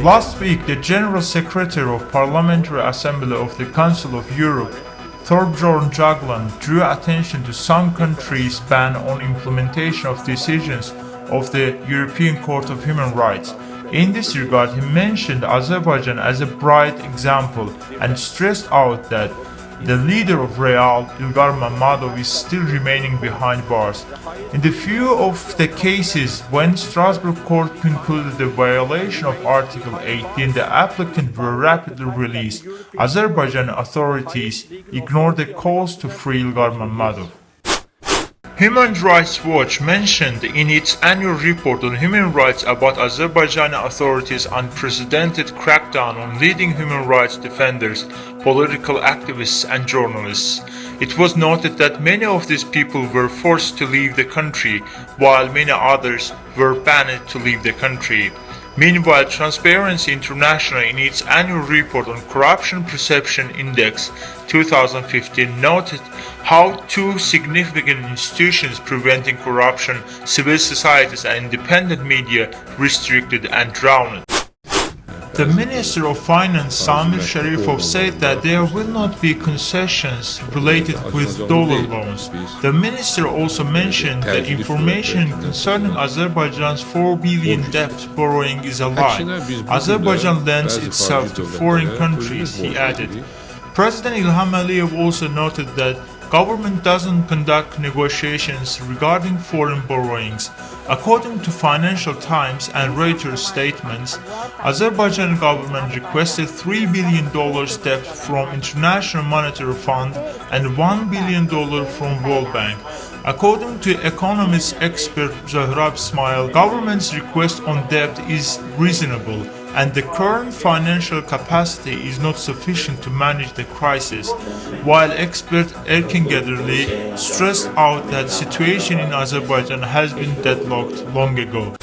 Last week, the General Secretary of Parliamentary Assembly of the Council of Europe, Thorbjørn Jagland, drew attention to some countries' ban on implementation of decisions of the European Court of Human Rights. In this regard, he mentioned Azerbaijan as a bright example and stressed out that the leader of Real, Ilgar Mammadov, is still remaining behind bars. In the few of the cases when Strasbourg Court concluded the violation of Article 18, the applicants were rapidly released. Azerbaijan authorities ignored the calls to free Ilgar Mammadov. Human Rights Watch mentioned in its annual report on human rights about Azerbaijani authorities' unprecedented crackdown on leading human rights defenders, political activists and journalists. It was noted that many of these people were forced to leave the country, while many others were banned to leave the country. Meanwhile, Transparency International in its annual report on Corruption Perception Index 2015 noted how two significant institutions preventing corruption, civil societies and independent media, restricted and drowned. The Minister of Finance, Samir Sharifov, said that there will not be concessions related with dollar loans. The minister also mentioned that information concerning Azerbaijan's 4 billion debt borrowing is a lie. Azerbaijan lends itself to foreign countries, he added. President İlham Aliyev also noted that government doesn't conduct negotiations regarding foreign borrowings. According to Financial Times and Reuters statements, Azerbaijan government requested $3 billion debt from International Monetary Fund and $1 billion from World Bank. According to economist expert Zohrab Ismail, government's request on debt is reasonable, and the current financial capacity is not sufficient to manage the crisis, while expert Erkin Gederli stressed out that the situation in Azerbaijan has been deadlocked long ago.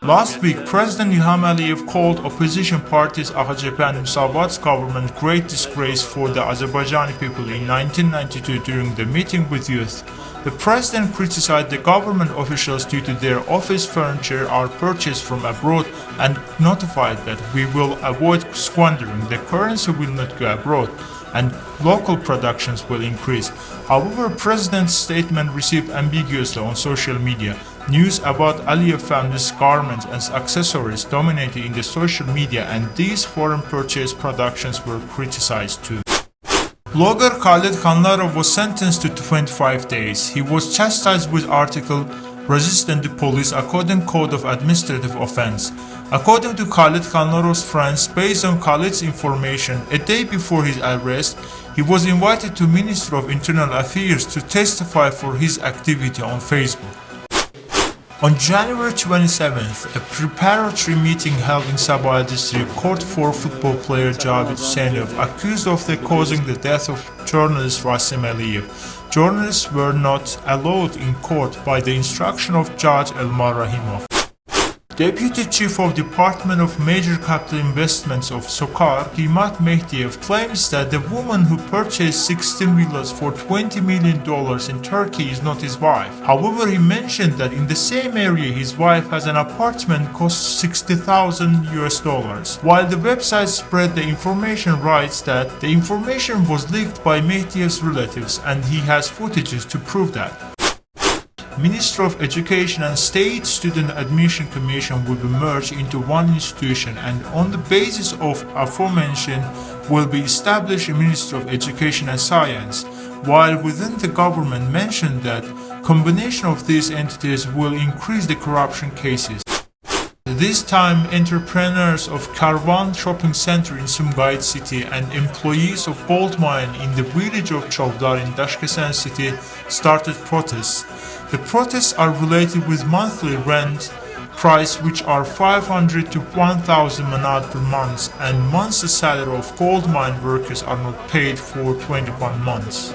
Last week, President İlham Aliyev called opposition parties AKP and Müsavat's government great disgrace for the Azerbaijani people in 1992 during the meeting with youth. The president criticized the government officials due to their office furniture are purchased from abroad and notified that we will avoid squandering, the currency will not go abroad, and local productions will increase. However, president's statement received ambiguously on social media. News about Aliyev family's garments and accessories dominated in the social media, and these foreign purchase productions were criticized too. Blogger Khaled Khanlarov was sentenced to 25 days. He was chastised with article resistant to police according Code of Administrative Offense. According to Khaled Khanlarov's friends, based on Khaled's information, a day before his arrest, he was invited to Ministry of Internal Affairs to testify for his activity on Facebook. On January 27th, a preparatory meeting held in Sabah District Court for football player Javid Hüseynov, accused of causing the death of journalist Rasim Aliyev. Journalists were not allowed in court by the instruction of Judge Elmar Rahimov. Deputy Chief of Department of Major Capital Investments of Sokar, Qimat Mehdiyev, claims that the woman who purchased 16 villas for $20 million in Turkey is not his wife. However, he mentioned that in the same area his wife has an apartment cost $60,000. While the website spread the information, writes that the information was leaked by Mehdiyev's relatives and he has footages to prove that. Ministry of Education and State Student Admission Commission will be merged into one institution, and on the basis of aforementioned will be established a Ministry of Education and Science, while within the government mentioned that combination of these entities will increase the corruption cases. This time, entrepreneurs of Karvan Shopping Center in Sumgayit City and employees of gold mine in the village of Chovdar in Daşkəsən City started protests. The protests are related with monthly rent price, which are 500 to 1,000 manat per month, and monthly salary of gold mine workers are not paid for 21 months.